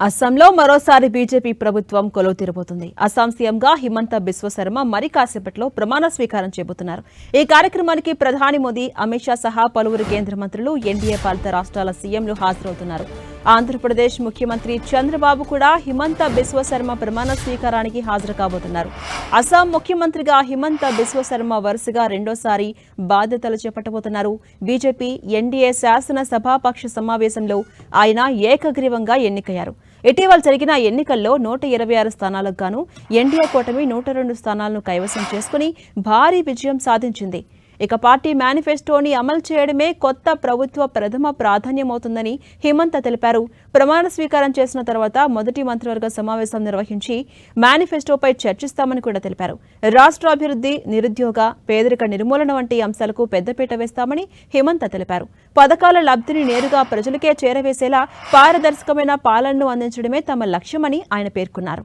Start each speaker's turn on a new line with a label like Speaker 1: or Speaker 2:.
Speaker 1: అస్సాంలో మరోసారి బీజేపీ ప్రభుత్వం కొలువు తీరబోతుంది. అస్సాం సీఎంగా హిమంత బిశ్వ శర్మ మరి కాసేపట్లో ప్రమాణ స్వీకారం చేయబోతున్నారు. ఈ కార్యక్రమానికి ప్రధాని మోదీ, అమిత్ షా సహా పలువురు కేంద్ర మంత్రులు, ఎన్డీఏ పాలిత రాష్ట్రాల సీఎంలు హాజరవుతున్నారు. ఆంధ్రప్రదేశ్ ముఖ్యమంత్రి చంద్రబాబు కూడా హిమంత బిశ్వ శర్మ ప్రమాణ స్వీకారానికి హాజరు కాబోతున్నారు. అస్సాం ముఖ్యమంత్రిగా హిమంత బిశ్వ శర్మ వరుసగా రెండోసారి బాధ్యతలు చేపట్టబోతున్నారు. బీజేపీ ఎన్డీఏ శాసన సభాపక్ష సమావేశంలో ఆయన ఏకగ్రీవంగా ఎన్నికయ్యారు. ఇటీవల జరిగిన ఎన్నికల్లో 126 స్థానాలకు గాను ఎన్డీఏ కూటమి 102 స్థానాలను కైవసం చేసుకుని భారీ విజయం సాధించింది. ఇక పార్టీ మేనిఫెస్టోని అమలు చేయడమే కొత్త ప్రభుత్వ ప్రథమ ప్రాధాన్యమవుతుందని హిమంత తెలిపారు. ప్రమాణ స్వీకారం చేసిన తర్వాత మొదటి మంత్రివర్గ సమావేశం నిర్వహించి మేనిఫెస్టోపై చర్చిస్తామని కూడా తెలిపారు. రాష్ట్రాభివృద్ధి, నిరుద్యోగ, పేదరిక నిర్మూలన వంటి అంశాలకు పెద్దపీట వేస్తామని హిమంత తెలిపారు. పథకాల లబ్ధిని నేరుగా ప్రజలకే చేరవేసేలా పారదర్శకమైన పాలనను అందించడమే తమ లక్ష్యమని ఆయన పేర్కొన్నారు.